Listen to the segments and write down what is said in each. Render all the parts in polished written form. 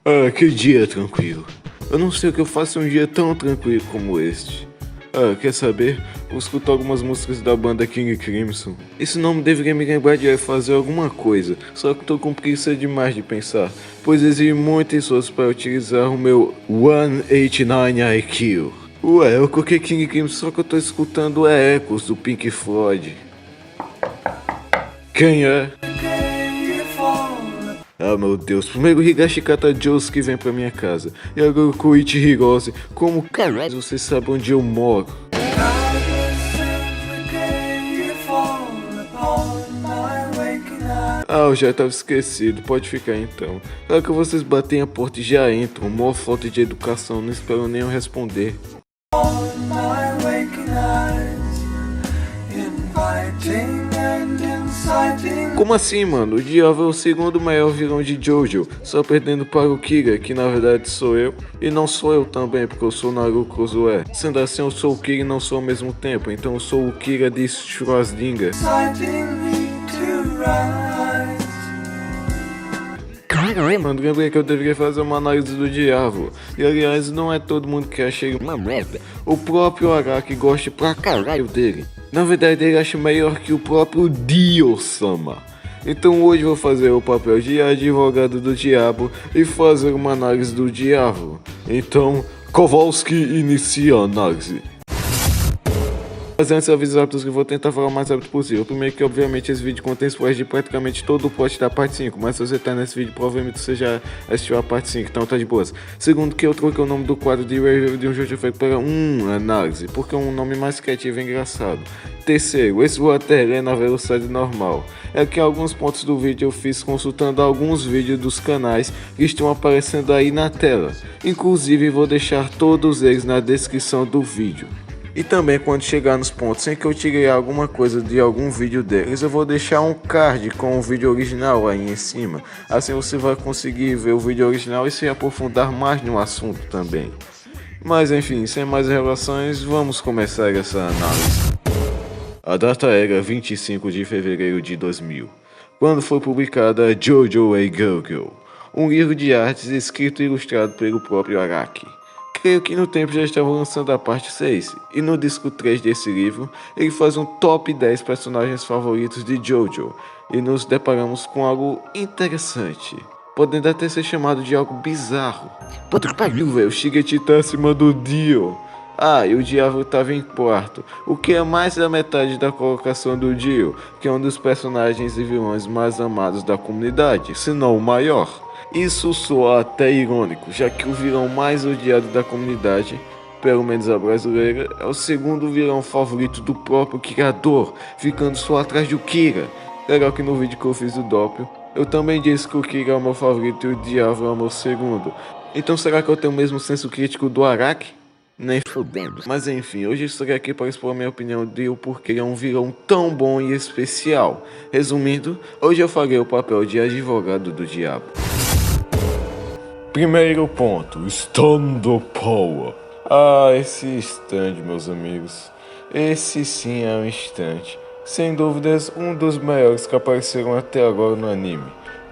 Ah, que dia tranquilo. Eu não sei o que eu faço em um dia tão tranquilo como este. Ah, quer saber? Vou escutar algumas músicas da banda King Crimson. Esse nome deveria me lembrar de fazer alguma coisa, só que tô com preguiça demais de pensar, pois exige muito esforço para utilizar o meu 189 IQ. Ué, eu coloquei King Crimson, só que eu tô escutando Echoes do Pink Floyd. Quem é? Ah, meu Deus, primeiro Higashikata Josuke vem pra minha casa, e agora o Koichi Hirose, como caralho você sabe onde eu moro? Ah, eu já tava esquecido, pode ficar então. Claro que vocês batem a porta e já entram, mó falta de educação, não espero nem eu responder. Como assim, mano? O Diabo é o segundo maior vilão de Jojo, só perdendo para o Kira, que na verdade sou eu, e não sou eu também, porque eu sou Naruto Kozué. Sendo assim, eu sou o Kira e não sou ao mesmo tempo, então eu sou o Kira de Schrödinger. Mano, lembrei que eu deveria fazer uma análise do Diabo. E aliás, não é todo mundo que acha ele uma merda. O próprio Araki gosta pra caralho dele. Na verdade, ele acha melhor que o próprio Dio-sama. Então hoje vou fazer o papel de advogado do diabo e fazer uma análise do diabo. Então, Kowalski inicia a análise. Mas antes avisar que vou tentar falar o mais rápido possível. Primeiro que obviamente esse vídeo contém spoilers de praticamente todo o plot da parte 5. Mas se você tá nesse vídeo, provavelmente você já assistiu a parte 5, então tá de boas. Segundo que eu troquei o nome do quadro de review de um jogo feito para análise, porque é um nome mais criativo e engraçado. Terceiro, esse vou até ler na velocidade normal. É que alguns pontos do vídeo eu fiz consultando alguns vídeos dos canais que estão aparecendo aí na tela. Inclusive vou deixar todos eles na descrição do vídeo. E também quando chegar nos pontos em que eu tirei alguma coisa de algum vídeo deles, eu vou deixar um card com o vídeo original aí em cima. Assim você vai conseguir ver o vídeo original e se aprofundar mais no assunto também. Mas enfim, sem mais relações, vamos começar essa análise. A data era 25 de fevereiro de 2000, quando foi publicada Jojo A Go-Go, um livro de artes escrito e ilustrado pelo próprio Araki. Creio que no tempo já estava lançando a parte 6, e no disco 3 desse livro, ele faz um top 10 personagens favoritos de Jojo, e nos deparamos com algo interessante, podendo até ser chamado de algo bizarro. Puta que pariu, velho, o Shigeki tá acima do Dio. Ah, e o Diabo estava em quarto, o que é mais da metade da colocação do Dio, que é um dos personagens e vilões mais amados da comunidade, se não o maior. Isso soa até irônico, já que o vilão mais odiado da comunidade, pelo menos a brasileira, é o segundo vilão favorito do próprio criador, ficando só atrás do Kira. Legal que no vídeo que eu fiz do Doppio, eu também disse que o Kira é o meu favorito e o Diabo é o meu segundo. Então será que eu tenho o mesmo senso crítico do Araki? Nem fudendo. Mas enfim, hoje eu estou aqui para expor minha opinião de o porquê ele é um vilão tão bom e especial. Resumindo, hoje eu farei o papel de advogado do diabo. Primeiro ponto, Stand Power. Ah, esse stand, meus amigos. Esse sim é um stand. Sem dúvidas, um dos maiores que apareceram até agora no anime.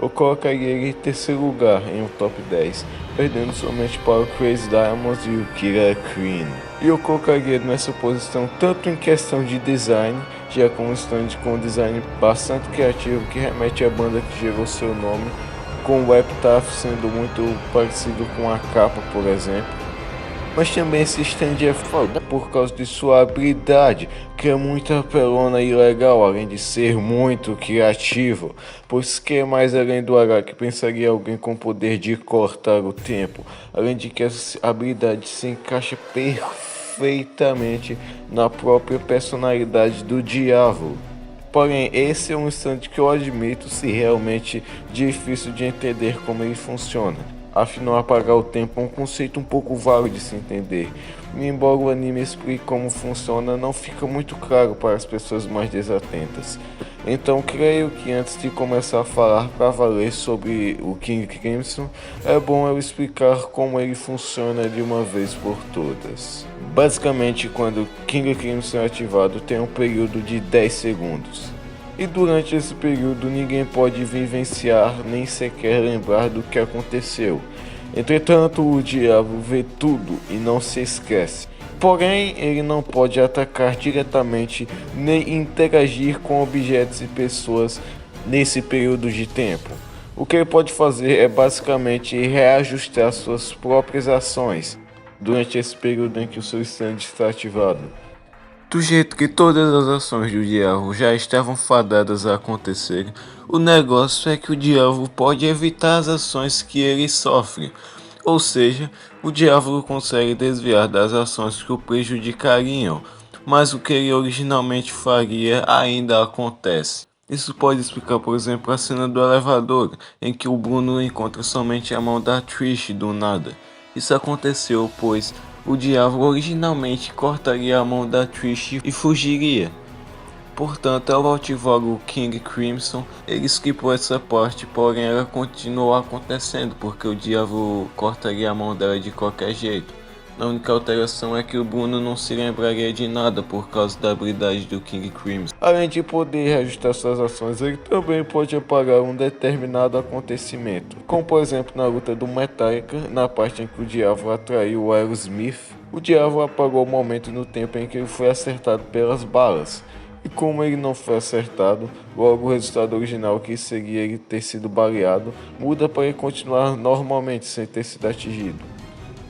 Eu colocaria ele em terceiro lugar em um top 10, perdendo somente para o Crazy Diamonds e o Kira Queen. E eu colocaria nessa posição tanto em questão de design, já com um stand com design bastante criativo que remete à banda que gerou seu nome, com o epitafo sendo muito parecido com a capa, por exemplo. Mas também esse stand é foda por causa de sua habilidade, que é muito apelona e legal, além de ser muito criativo. Pois que é mais além do Araki pensaria alguém com poder de cortar o tempo, além de que essa habilidade se encaixa perfeitamente na própria personalidade do Diabo. Porém, esse é um stand que eu admito se realmente difícil de entender como ele funciona. Afinal, apagar o tempo é um conceito um pouco vago de se entender. E embora o anime explique como funciona, não fica muito claro para as pessoas mais desatentas. Então creio que antes de começar a falar para valer sobre o King Crimson, é bom eu explicar como ele funciona de uma vez por todas. Basicamente, quando o King Crimson é ativado, tem um período de 10 segundos. E durante esse período ninguém pode vivenciar nem sequer lembrar do que aconteceu. Entretanto, o diabo vê tudo e não se esquece. Porém, ele não pode atacar diretamente nem interagir com objetos e pessoas nesse período de tempo. O que ele pode fazer é basicamente reajustar suas próprias ações durante esse período em que o seu stand está ativado. Do jeito que todas as ações do diabo já estavam fadadas a acontecer, o negócio é que o diabo pode evitar as ações que ele sofre. Ou seja, o diabo consegue desviar das ações que o prejudicariam, mas o que ele originalmente faria ainda acontece. Isso pode explicar, por exemplo, a cena do elevador, em que o Bruno encontra somente a mão da Trish do nada. Isso aconteceu pois o diabo originalmente cortaria a mão da Trish e fugiria. Portanto, ao ativar o King Crimson, ele esquipou essa parte, porém ela continuou acontecendo, porque o diabo cortaria a mão dela de qualquer jeito. A única alteração é que o Bruno não se lembraria de nada por causa da habilidade do King Crimson. Além de poder reajustar suas ações, ele também pode apagar um determinado acontecimento, como por exemplo na luta do Metallica, na parte em que o diabo atraiu o Aerosmith. O diabo apagou o momento no tempo em que ele foi acertado pelas balas. E como ele não foi acertado, logo o resultado original, que seria ele ter sido baleado, muda para ele continuar normalmente sem ter sido atingido.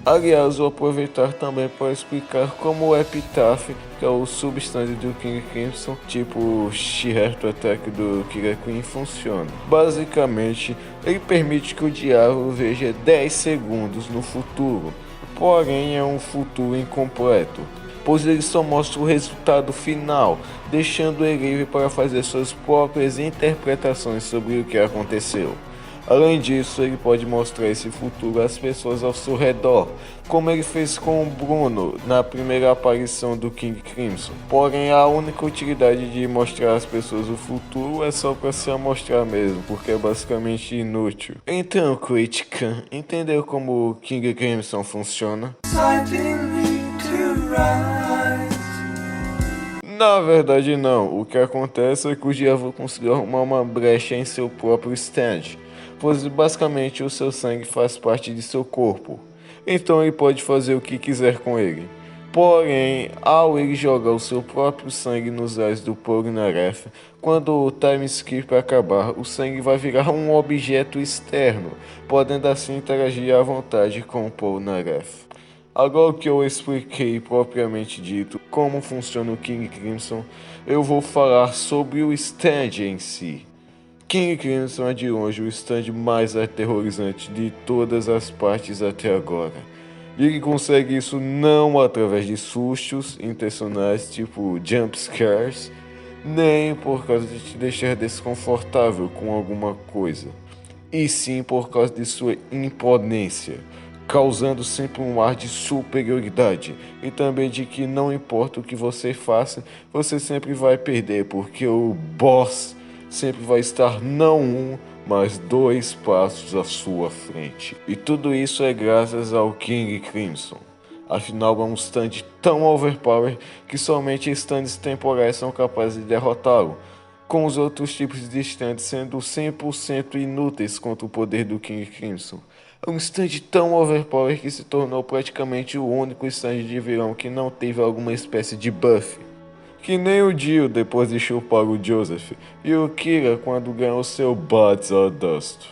Aliás, vou aproveitar também para explicar como o Epitaph, que é o substand do King Crimson, tipo She-Heart Attack do Killer Queen, funciona. Basicamente, ele permite que o diabo veja 10 segundos no futuro, porém é um futuro incompleto, pois ele só mostra o resultado final, deixando ele livre para fazer suas próprias interpretações sobre o que aconteceu. Além disso, ele pode mostrar esse futuro às pessoas ao seu redor, como ele fez com o Bruno na primeira aparição do King Crimson. Porém, a única utilidade de mostrar às pessoas o futuro é só para se amostrar mesmo, porque é basicamente inútil. Então, Critica, entendeu como o King Crimson funciona? Na verdade não, o que acontece é que o diabo conseguiu arrumar uma brecha em seu próprio stand, pois basicamente o seu sangue faz parte de seu corpo, então ele pode fazer o que quiser com ele. Porém, ao ele jogar o seu próprio sangue nos olhos do Polnareff, quando o time skip acabar, o sangue vai virar um objeto externo, podendo assim interagir à vontade com o Polnareff. Agora que eu expliquei propriamente dito como funciona o King Crimson, eu vou falar sobre o stand em si. King Crimson é de longe o stand mais aterrorizante de todas as partes até agora. E ele consegue isso não através de sustos intencionais tipo jump scares, nem por causa de te deixar desconfortável com alguma coisa, e sim por causa de sua imponência, causando sempre um ar de superioridade e também de que não importa o que você faça, você sempre vai perder, porque o boss sempre vai estar não um, mas 2 passos à sua frente. E tudo isso é graças ao King Crimson. Afinal, é um stand tão overpower que somente stands temporais são capazes de derrotá-lo, com os outros tipos de stands sendo 100% inúteis contra o poder do King Crimson. É um stand tão overpower que se tornou praticamente o único stand de vilão que não teve alguma espécie de buff. Que nem o Dio depois de chupar o Joseph, e o Kira quando ganhou seu Bad Dust.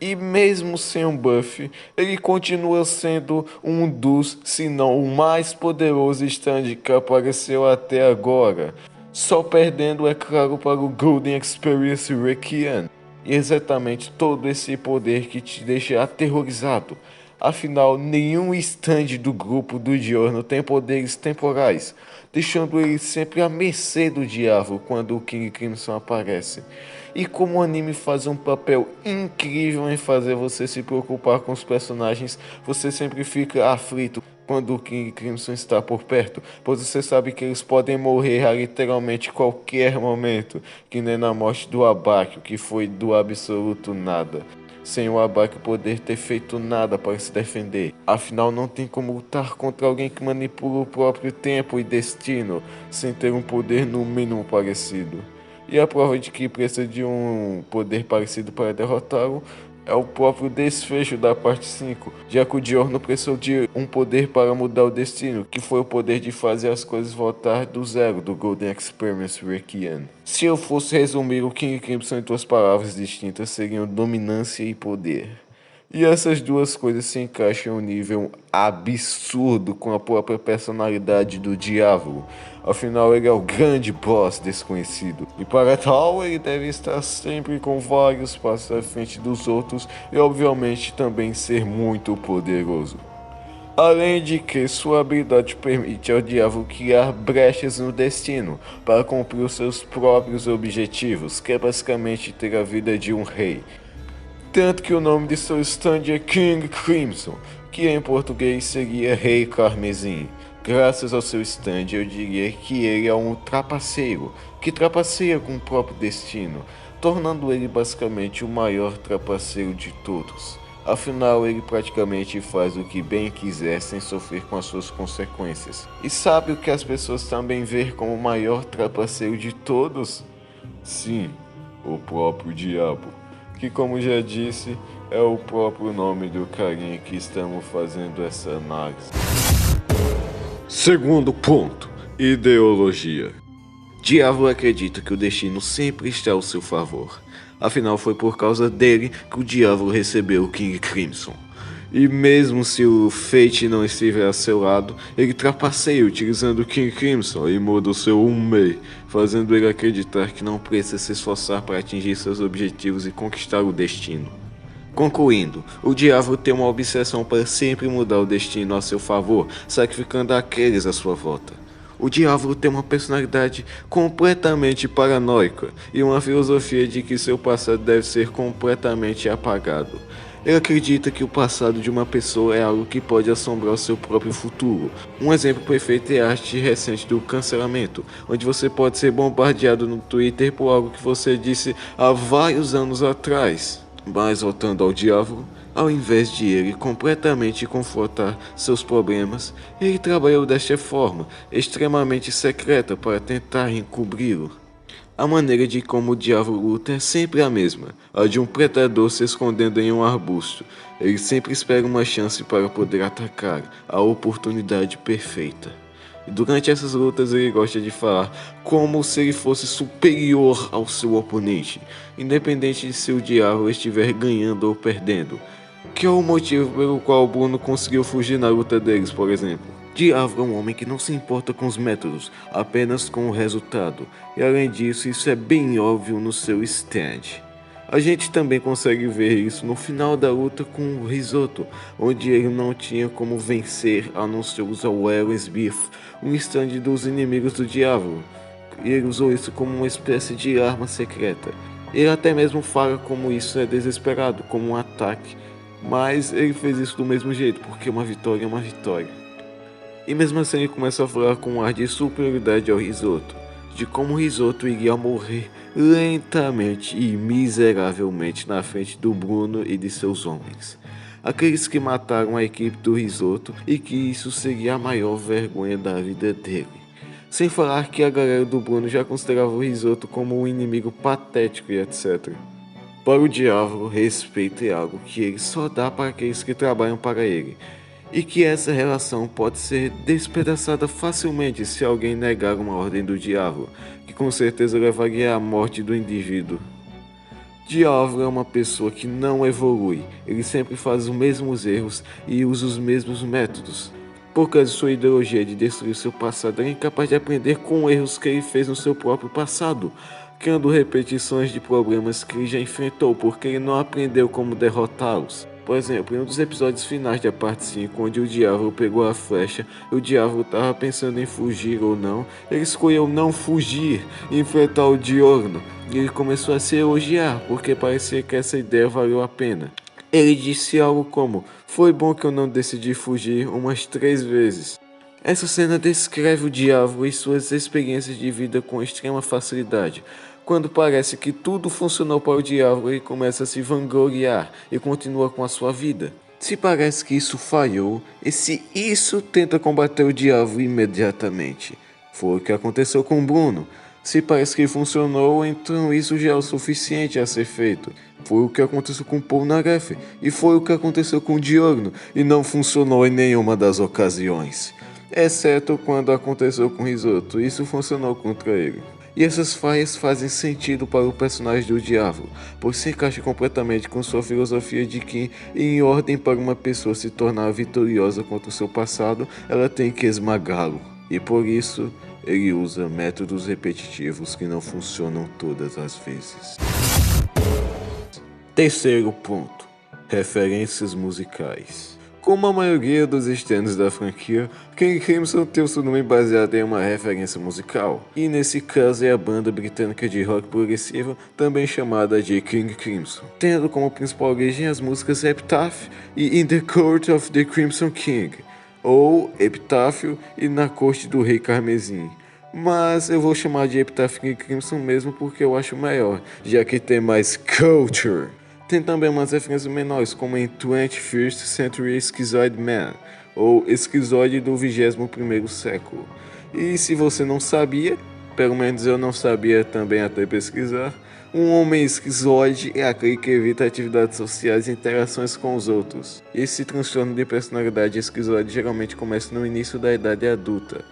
E mesmo sem um buff, ele continua sendo um dos, se não o mais poderoso stand que apareceu até agora, só perdendo, é claro, para o Golden Experience Requiem. E exatamente todo esse poder que te deixa aterrorizado. Afinal, nenhum stand do grupo do Diorno tem poderes temporais, deixando ele sempre à mercê do diabo quando o King Crimson aparece. E como o anime faz um papel incrível em fazer você se preocupar com os personagens, você sempre fica aflito quando o King Crimson está por perto, pois você sabe que eles podem morrer a literalmente qualquer momento, que nem na morte do Abakio, que foi do absoluto nada, sem o Abakio poder ter feito nada para se defender. Afinal, não tem como lutar contra alguém que manipula o próprio tempo e destino, sem ter um poder no mínimo parecido. E a prova de que precisa de um poder parecido para derrotá-lo é o próprio desfecho da parte 5, já que o Dior precisou de um poder para mudar o destino, que foi o poder de fazer as coisas voltar do zero do Golden Experience Requiem. Se eu fosse resumir o King Crimson em duas palavras distintas, seriam dominância e poder. E essas duas coisas se encaixam em um nível absurdo com a própria personalidade do Diabo. Afinal, ele é o grande boss desconhecido. E para tal, ele deve estar sempre com vários passos à frente dos outros e, obviamente, também ser muito poderoso. Além de que sua habilidade permite ao diabo criar brechas no destino para cumprir os seus próprios objetivos, que é basicamente ter a vida de um rei. Tanto que o nome de seu stand é King Crimson, que em português seria Rei Carmesim. Graças ao seu stand, eu diria que ele é um trapaceiro, que trapaceia com o próprio destino, tornando ele basicamente o maior trapaceiro de todos. Afinal, ele praticamente faz o que bem quiser sem sofrer com as suas consequências. E sabe o que as pessoas também veem como o maior trapaceiro de todos? Sim, o próprio diabo. Que, como já disse, é o próprio nome do carinha que estamos fazendo essa análise. Segundo ponto, ideologia. Diabo acredita que o destino sempre está ao seu favor. Afinal, foi por causa dele que o diabo recebeu o King Crimson. E mesmo se o Fate não estiver a seu lado, ele trapaceia utilizando o King Crimson e muda o seu Unmei, fazendo ele acreditar que não precisa se esforçar para atingir seus objetivos e conquistar o destino. Concluindo, o diabo tem uma obsessão para sempre mudar o destino a seu favor, sacrificando aqueles à sua volta. O diabo tem uma personalidade completamente paranoica e uma filosofia de que seu passado deve ser completamente apagado. Ele acredita que o passado de uma pessoa é algo que pode assombrar o seu próprio futuro. Um exemplo perfeito é a arte recente do cancelamento, onde você pode ser bombardeado no Twitter por algo que você disse há vários anos atrás. Mas voltando ao diabo, ao invés de ele completamente confrontar seus problemas, ele trabalhou desta forma, extremamente secreta para tentar encobri-lo. A maneira de como o diabo luta é sempre a mesma, a de um predador se escondendo em um arbusto. Ele sempre espera uma chance para poder atacar, a oportunidade perfeita. E durante essas lutas ele gosta de falar como se ele fosse superior ao seu oponente, independente de se o diabo estiver ganhando ou perdendo. Que é o motivo pelo qual o Bruno conseguiu fugir na luta deles, por exemplo. Diabo é um homem que não se importa com os métodos, apenas com o resultado. E além disso, isso é bem óbvio no seu stand. A gente também consegue ver isso no final da luta com o Risotto, onde ele não tinha como vencer a não ser usar o Ares Beef, um stand dos inimigos do diabo. E ele usou isso como uma espécie de arma secreta. Ele até mesmo fala como isso é desesperado, como um ataque. Mas ele fez isso do mesmo jeito, porque uma vitória é uma vitória. E mesmo assim ele começa a falar com um ar de superioridade ao Risotto, de como o Risotto iria morrer lentamente e miseravelmente na frente do Bruno e de seus homens. Aqueles que mataram a equipe do Risotto e que isso seria a maior vergonha da vida dele. Sem falar que a galera do Bruno já considerava o Risotto como um inimigo patético e etc. Para o diabo, respeito é algo que ele só dá para aqueles que trabalham para ele. E que essa relação pode ser despedaçada facilmente se alguém negar uma ordem do diabo, que com certeza levaria à morte do indivíduo. Diabo é uma pessoa que não evolui, ele sempre faz os mesmos erros e usa os mesmos métodos. Por causa de sua ideologia de destruir seu passado, ele é incapaz de aprender com erros que ele fez no seu próprio passado, criando repetições de problemas que ele já enfrentou porque ele não aprendeu como derrotá-los. Por exemplo, em um dos episódios finais da parte 5, onde o diabo pegou a flecha e o diabo estava pensando em fugir ou não, ele escolheu não fugir e enfrentar o Diorno. E ele começou a se elogiar, porque parecia que essa ideia valeu a pena. Ele disse algo como: "Foi bom que eu não decidi fugir umas 3 vezes." Essa cena descreve o diabo e suas experiências de vida com extrema facilidade. Quando parece que tudo funcionou para o diabo, ele começa a se vangloriar e continua com a sua vida. Se parece que isso falhou, e se isso tenta combater o diabo imediatamente. Foi o que aconteceu com Bruno. Se parece que funcionou, então isso já é o suficiente a ser feito. Foi o que aconteceu com Paul Naref, e foi o que aconteceu com Diogno, e não funcionou em nenhuma das ocasiões. Exceto quando aconteceu com Risoto, isso funcionou contra ele. E essas falhas fazem sentido para o personagem do diabo, pois se encaixa completamente com sua filosofia de que, em ordem para uma pessoa se tornar vitoriosa contra o seu passado, ela tem que esmagá-lo. E por isso, ele usa métodos repetitivos que não funcionam todas as vezes. Terceiro ponto: referências musicais. Como a maioria dos externos da franquia, King Crimson tem o seu nome baseado em uma referência musical, e nesse caso é a banda britânica de rock progressivo, também chamada de King Crimson, tendo como principal origem as músicas Epitaph e In the Court of the Crimson King, ou Epitáfio e Na Corte do Rei Carmesim. Mas eu vou chamar de Epitaph King Crimson mesmo porque eu acho melhor, já que tem mais culture. Tem também umas referências menores, como em 21st Century Schizoid Man, ou Esquizoide do 21º século. E se você não sabia, pelo menos eu não sabia também até pesquisar, um homem esquizoide é aquele que evita atividades sociais e interações com os outros. Esse transtorno de personalidade esquizoide geralmente começa no início da idade adulta.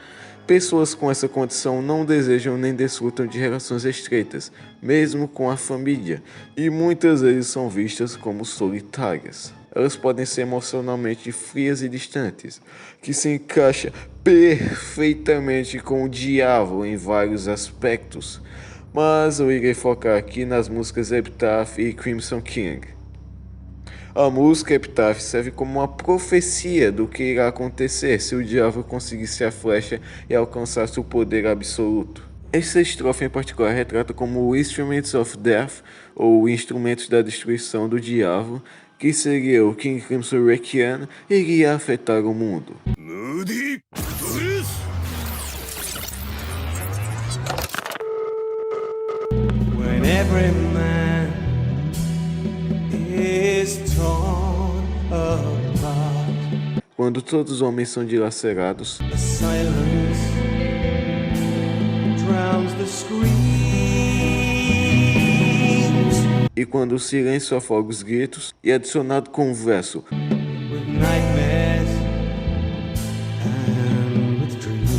Pessoas com essa condição não desejam nem desfrutam de relações estreitas, mesmo com a família, e muitas vezes são vistas como solitárias. Elas podem ser emocionalmente frias e distantes, que se encaixa perfeitamente com o diabo em vários aspectos, mas eu irei focar aqui nas músicas Epitaph e Crimson King. A música Epitaph serve como uma profecia do que irá acontecer se o diabo conseguisse a flecha e alcançasse o poder absoluto. Essa estrofe em particular retrata como Instruments of Death, ou Instrumentos da Destruição do Diabo, que seria o King Crimson Requiem, iria afetar o mundo. When every man is torn apart. Quando todos os homens são dilacerados, the silence drowns the screams. E quando o silêncio afoga os gritos, e adicionado com o verso with nightmares and with dreams.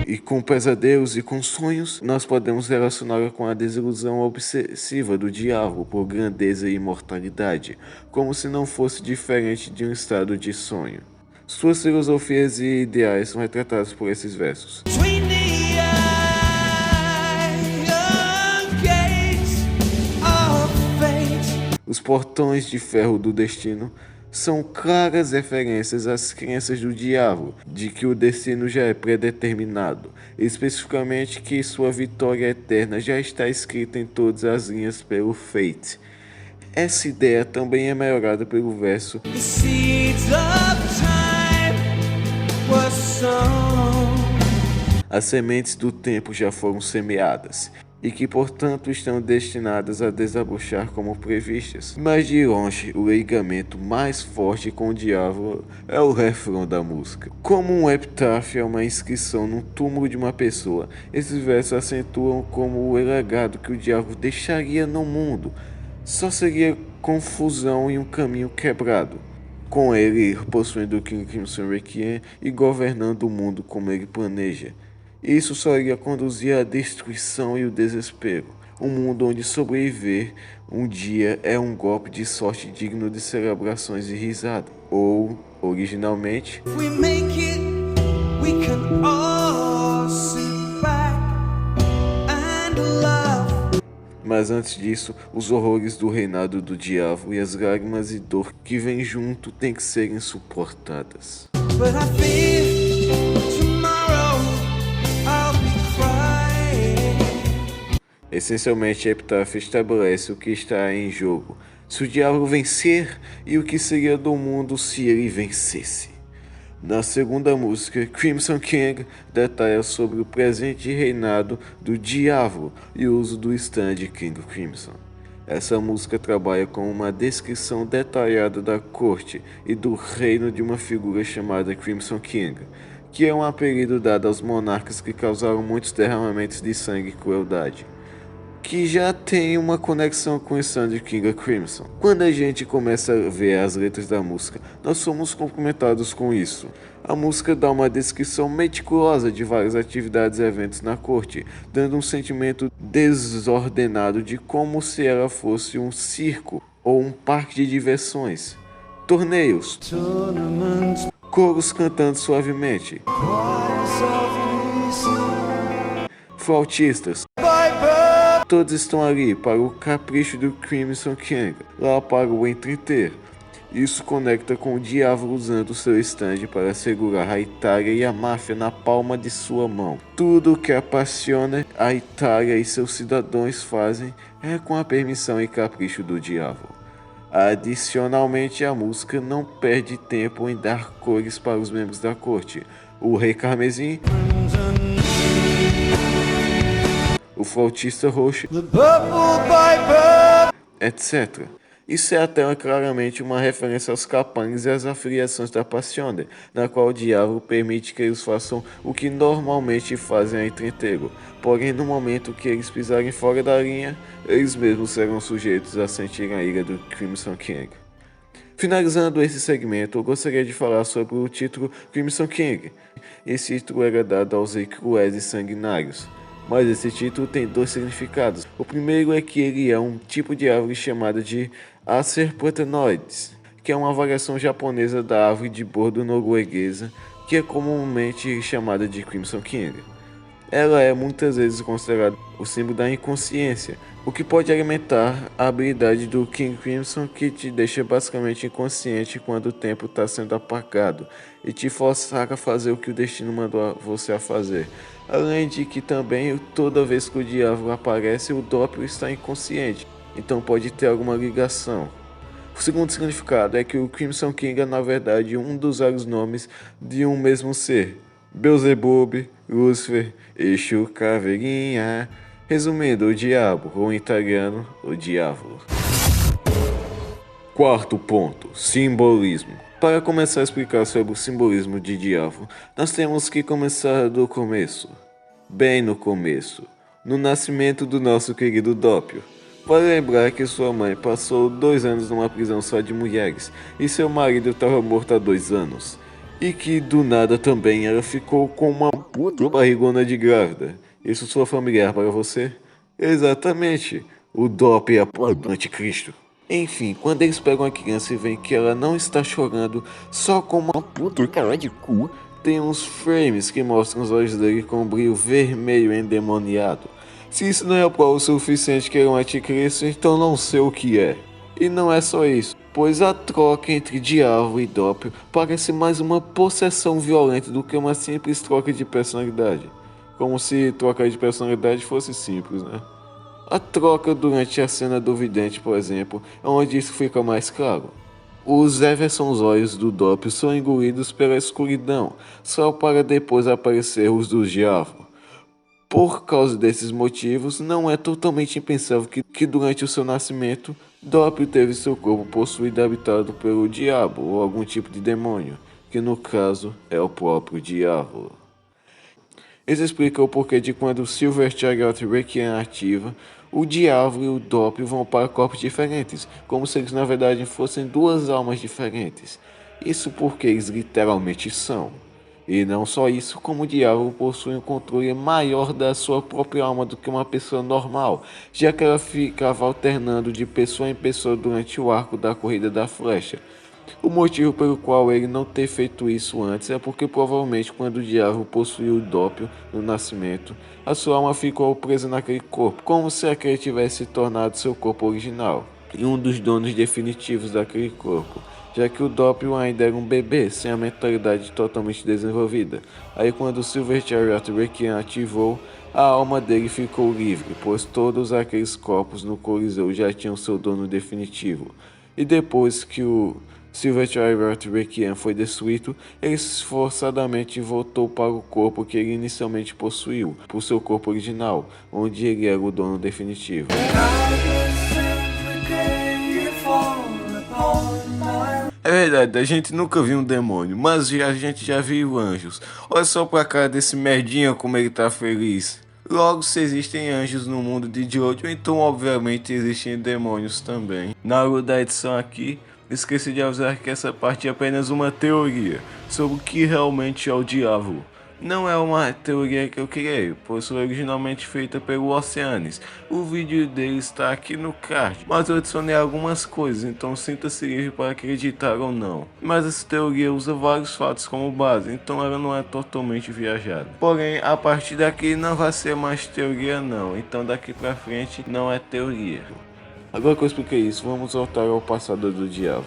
E com pesadelos e com sonhos, nós podemos relacioná-la com a desilusão obsessiva do diabo por grandeza e imortalidade, como se não fosse diferente de um estado de sonho. Suas filosofias e ideais são retratados por esses versos. Os portões de ferro do destino são claras referências às crenças do diabo, de que o destino já é predeterminado, especificamente que sua vitória eterna já está escrita em todas as linhas pelo Fate. Essa ideia também é melhorada pelo verso as sementes do tempo já foram semeadas, e que portanto estão destinadas a desabrochar como previstas. Mas de longe, o ligamento mais forte com o diabo é o refrão da música. Como um epitáfio é uma inscrição no túmulo de uma pessoa, esses versos acentuam como o legado que o diabo deixaria no mundo. Só seria confusão e um caminho quebrado, com ele possuindo o King Crimson Requiem e governando o mundo como ele planeja. Isso só iria conduzir à destruição e o desespero. Um mundo onde sobreviver um dia é um golpe de sorte digno de celebrações e risada. Ou, originalmente, mas antes disso, os horrores do reinado do diabo e as lágrimas e dor que vem junto têm que ser insuportadas. Essencialmente, a Epitaph estabelece o que está em jogo. se o diabo vencer e o que seria do mundo se ele vencesse. Na segunda música, Crimson King detalha sobre o presente reinado do diabo e o uso do stand King Crimson. Essa música trabalha com uma descrição detalhada da corte e do reino de uma figura chamada Crimson King, que é um apelido dado aos monarcas que causaram muitos derramamentos de sangue e crueldade, que já tem uma conexão com o stand King Crimson. Quando a gente começa a ver as letras da música, nós somos cumprimentados com isso. A música dá uma descrição meticulosa de várias atividades e eventos na corte, dando um sentimento desordenado de como se ela fosse um circo ou um parque de diversões. Torneios, coros cantando suavemente, flautistas, todos estão ali para o capricho do Crimson King, lá para o entreter. Isso conecta com o diabo usando seu stand para segurar a Itália e a máfia na palma de sua mão. Tudo o que apaixona a Itália e seus cidadãos fazem é com a permissão e capricho do diabo. Adicionalmente, a música não perde tempo em dar cores para os membros da corte. O Rei Carmesim, o Flautista Roxo, etc. Isso é até claramente uma referência aos capangas e às afiliações da Passione, na qual o diabo permite que eles façam o que normalmente fazem a entreteiro. Porém, no momento que eles pisarem fora da linha, eles mesmos serão sujeitos a sentirem a ira do Crimson King. Finalizando esse segmento, eu gostaria de falar sobre o título Crimson King. Esse título era dado aos reis cruéis e sanguinários. Mas esse título tem dois significados. O primeiro é que ele é um tipo de árvore chamada de Acer protenoides, que é uma variação japonesa da árvore de bordo norueguesa, que é comumente chamada de Crimson King. Ela é muitas vezes considerada o símbolo da inconsciência, o que pode alimentar a habilidade do King Crimson, que te deixa basicamente inconsciente quando o tempo está sendo apagado e te forçar a fazer o que o destino mandou você a fazer. Além de que também toda vez que o diabo aparece, o Doppio está inconsciente, então pode ter alguma ligação. O segundo significado é que o Crimson King é na verdade um dos vários nomes de um mesmo ser: Beelzebub, Lúcifer, Exu, Caveirinha. Resumindo, o diabo, ou em italiano, o diavolo. Quarto ponto, simbolismo. Para começar a explicar sobre o simbolismo de diabo, nós temos que começar do começo. Bem no começo, no nascimento do nosso querido Doppio. Vale lembrar que sua mãe passou 2 anos numa prisão só de mulheres e seu marido estava morto há 2 anos. E que do nada também ela ficou com uma puta barrigona de grávida. Isso soa familiar para você? Exatamente, o Doppio é o anticristo. Enfim, quando eles pegam a criança e veem que ela não está chorando, só com uma puta cara de cu, tem uns frames que mostram os olhos dele com um brilho vermelho endemoniado. Se isso não é prova o suficiente que ele é um anticristo, então não sei o que é. E não é só isso, pois a troca entre diabo e Doppio parece mais uma possessão violenta do que uma simples troca de personalidade. Como se troca de personalidade fosse simples, né? A troca durante a cena do vidente, por exemplo, é onde isso fica mais claro. Os Everson olhos do Doppio são engolidos pela escuridão, só para depois aparecer os do diabo. Por causa desses motivos, não é totalmente impensável que durante o seu nascimento, Doppio teve seu corpo possuído e habitado pelo diabo ou algum tipo de demônio, que no caso é o próprio diabo. Isso explica o porquê de quando o Silver Chariot Requiem ativa, o diabo e o Doppio vão para corpos diferentes, como se eles na verdade fossem 2 almas diferentes. Isso porque eles literalmente são. E não só isso, como o diabo possui um controle maior da sua própria alma do que uma pessoa normal, já que ela ficava alternando de pessoa em pessoa durante o arco da corrida da flecha. O motivo pelo qual ele não ter feito isso antes é porque provavelmente quando o diabo possuiu o Doppio no nascimento, a sua alma ficou presa naquele corpo, como se aquele tivesse se tornado seu corpo original, e um dos donos definitivos daquele corpo. já que o Doppio ainda era um bebê, sem a mentalidade totalmente desenvolvida. Aí quando o Silver Chariot Requiem ativou, a alma dele ficou livre, pois todos aqueles corpos no Coliseu já tinham seu dono definitivo. E depois que o Silver Chariot Requiem foi destruído, ele forçadamente voltou para o corpo que ele inicialmente possuiu, por seu corpo original, onde ele era o dono definitivo. É verdade, a gente nunca viu um demônio, mas a gente já viu anjos. Olha só pra cara desse merdinha como ele tá feliz. Logo, se existem anjos no mundo de Jojo, então obviamente existem demônios também. Na hora da edição aqui, esqueci de avisar que essa parte é apenas uma teoria sobre o que realmente é o diabo. Não é uma teoria que eu criei, pois foi originalmente feita pelo Oceanes. O vídeo dele está aqui no card, mas eu adicionei algumas coisas, então sinta-se livre para acreditar ou não. Mas essa teoria usa vários fatos como base, então ela não é totalmente viajada. Porém, a partir daqui não vai ser mais teoria não, então daqui pra frente não é teoria. Agora que eu expliquei isso, vamos voltar ao passado do diabo.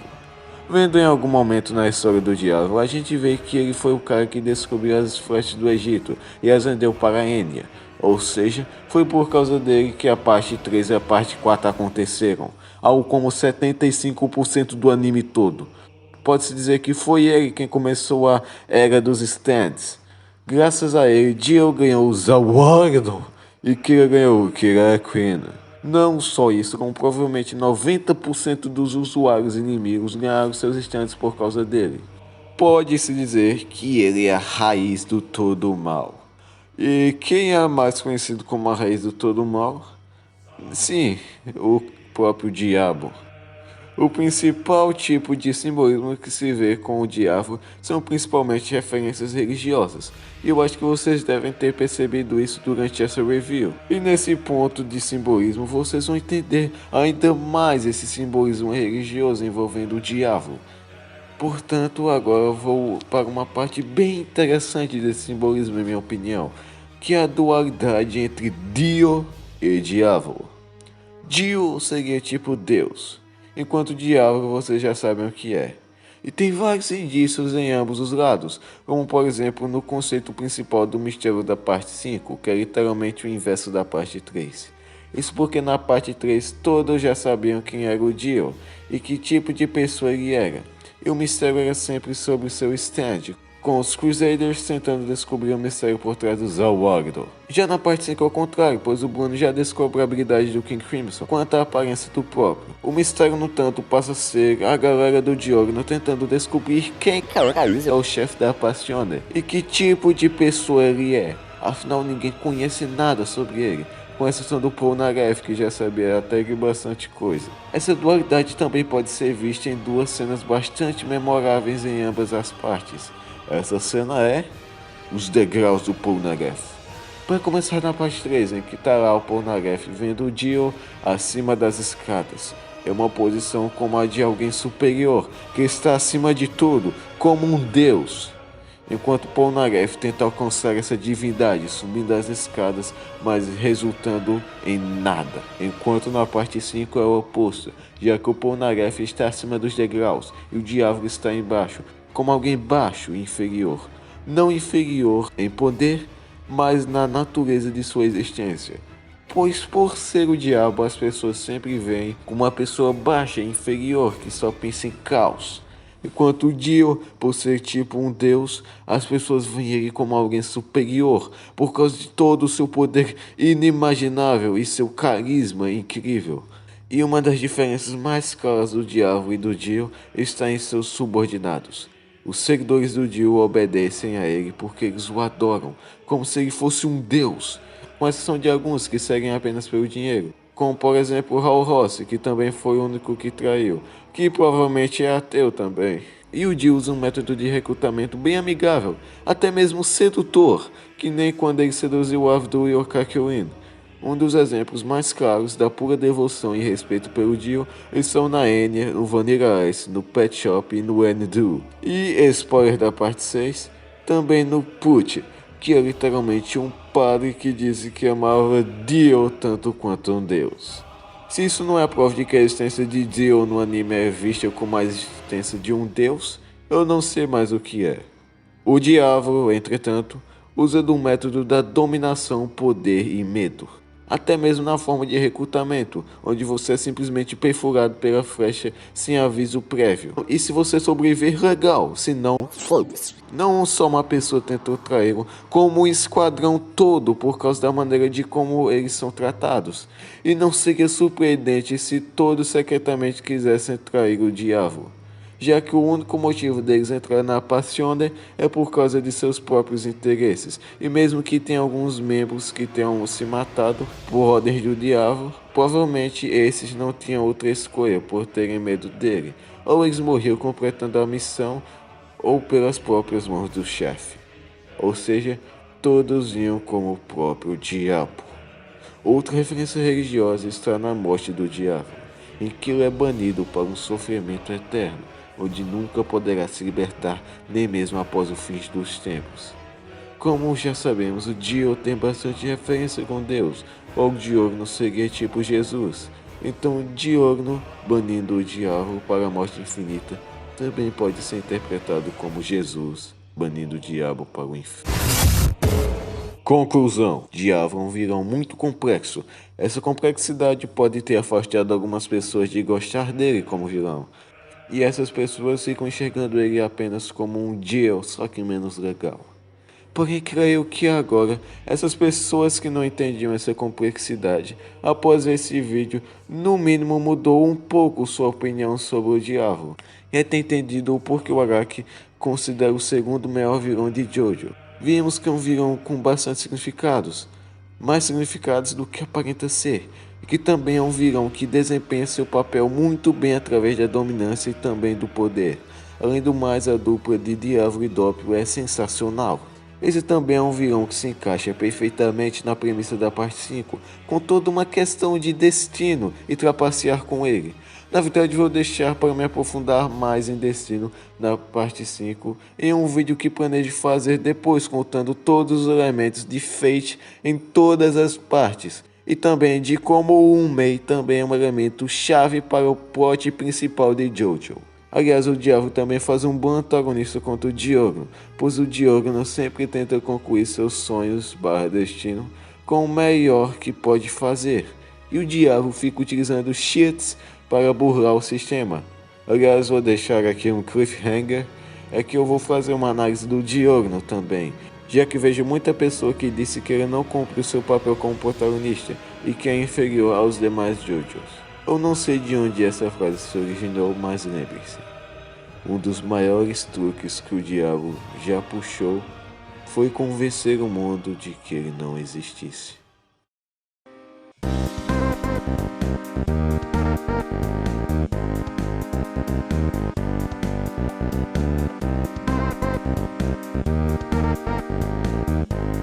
Vendo em algum momento na história do diabo, a gente vê que ele foi o cara que descobriu as flechas do Egito e as vendeu para a Enya. Ou seja, foi por causa dele que a parte 3 e a parte 4 aconteceram, algo como 75% do anime todo. Pode-se dizer que foi ele quem começou a era dos stands. Graças a ele, Dio ganhou o Zawardo e Kira ganhou o Kira Queen. Não só isso, como provavelmente 90% dos usuários inimigos ganharam seus stands por causa dele. Pode-se dizer que ele é a raiz do todo o mal. E quem é mais conhecido como a raiz do todo o mal? Sim, o próprio diabo. O principal tipo de simbolismo que se vê com o diabo são principalmente referências religiosas, e eu acho que vocês devem ter percebido isso durante essa review. E nesse ponto de simbolismo vocês vão entender ainda mais esse simbolismo religioso envolvendo o diabo. Portanto, agora eu vou para uma parte bem interessante desse simbolismo, em minha opinião, que é a dualidade entre Dio e diabo. Dio seria tipo Deus, enquanto diabo vocês já sabem o que é. E tem vários indícios em ambos os lados, como por exemplo no conceito principal do mistério da parte 5, que é literalmente o inverso da parte 3. Isso porque na parte 3 todos já sabiam quem era o Dio e que tipo de pessoa ele era. E o mistério era sempre sobre seu stand, com os Crusaders tentando descobrir o mistério por trás do Zawardo. Já na parte 5 ao contrário, pois o Bruno já descobre a habilidade do King Crimson quanto à aparência do próprio. O mistério no tanto passa a ser a galera do Diogno tentando descobrir quem é o chefe da Passione e que tipo de pessoa ele é, afinal ninguém conhece nada sobre ele, com exceção do Polnareff, que já sabia até que bastante coisa. Essa dualidade também pode ser vista em duas cenas bastante memoráveis em ambas as partes. Essa cena é os degraus do Polnareff. Para começar na parte 3, em que está lá o Polnareff vendo o Dio acima das escadas. É uma posição como a de alguém superior, que está acima de tudo, como um deus. Enquanto Polnareff tenta alcançar essa divindade subindo as escadas, mas resultando em nada. Enquanto na parte 5 é o oposto, já que o Polnareff está acima dos degraus e o diabo está embaixo, como alguém baixo e inferior. Não inferior em poder, mas na natureza de sua existência. Pois por ser o diabo, as pessoas sempre veem como uma pessoa baixa e inferior que só pensa em caos. Enquanto o Dio, por ser tipo um deus, as pessoas veem ele como alguém superior, por causa de todo o seu poder inimaginável e seu carisma incrível. E uma das diferenças mais claras do diabo e do Dio está em seus subordinados. Os seguidores do Dio obedecem a ele porque eles o adoram, como se ele fosse um deus, com exceção de alguns que seguem apenas pelo dinheiro, como por exemplo Hal Ross, que também foi o único que traiu, que provavelmente é ateu também. E o Dio usa um método de recrutamento bem amigável, até mesmo sedutor, que nem quando ele seduziu o Avdul e o Kakyoin. Um dos exemplos mais claros da pura devoção e respeito pelo Dio estão na Enya, no Vanilla Ice, no Pet Shop e no Endo. E, spoiler da parte 6, também no Pucci, que é literalmente um padre que disse que amava Dio tanto quanto um deus. Se isso não é a prova de que a existência de Dio no anime é vista como a existência de um deus, eu não sei mais o que é. O diabo, entretanto, usa do método da dominação, poder e medo. Até mesmo na forma de recrutamento, onde você é simplesmente perfurado pela flecha sem aviso prévio. E se você sobreviver, legal, se não, foda-se. Não só uma pessoa tentou traí-lo, como um esquadrão todo por causa da maneira de como eles são tratados. E não seria surpreendente se todos secretamente quisessem trair o diabo, já que o único motivo deles entrar na Passione é por causa de seus próprios interesses, e mesmo que tenha alguns membros que tenham se matado por ordens do diabo, provavelmente esses não tinham outra escolha por terem medo dele, ou eles morriam completando a missão, ou pelas próprias mãos do chefe, ou seja, todos iam como o próprio diabo. Outra referência religiosa está na morte do diabo, em que ele é banido para um sofrimento eterno, onde nunca poderá se libertar, nem mesmo após o fim dos tempos. Como já sabemos, o Dio tem bastante referência com Deus, ou Diogno seria tipo Jesus. Então Diogno, banindo o diabo para a morte infinita, também pode ser interpretado como Jesus, banindo o diabo para o inferno. Conclusão: Diabo é um vilão muito complexo. Essa complexidade pode ter afastado algumas pessoas de gostar dele como vilão. E essas pessoas ficam enxergando ele apenas como um Dio, só que menos legal. Porém, creio que agora, essas pessoas que não entendiam essa complexidade, após esse vídeo, no mínimo mudou um pouco sua opinião sobre o Diabo. E até entendido o porquê o Araki considera o segundo maior vilão de Jojo. Vimos que é um vilão com bastante significados, mais significados do que aparenta ser, e que também é um vilão que desempenha seu papel muito bem através da dominância e também do poder. Além do mais, a dupla de Diavolo e Doppio é sensacional. Esse também é um vilão que se encaixa perfeitamente na premissa da parte 5, com toda uma questão de destino e trapacear com ele. Na verdade, vou deixar para me aprofundar mais em Destino na parte 5 em um vídeo que planejo fazer depois, contando todos os elementos de Fate em todas as partes. E também de como o Unmei também é um elemento chave para o plot principal de Jojo. Aliás, o Diabo também faz um bom antagonista contra o Diogno, pois o Diogno sempre tenta concluir seus sonhos /destino com o melhor que pode fazer. E o Diabo fica utilizando cheats para burlar o sistema. Aliás, vou deixar aqui um cliffhanger, é que eu vou fazer uma análise do Diogno também, já que vejo muita pessoa que disse que ele não cumpre o seu papel como protagonista e que é inferior aos demais Jojos. Eu não sei de onde essa frase se originou, mas lembre-se, um dos maiores truques que o diabo já puxou foi convencer o mundo de que ele não existisse.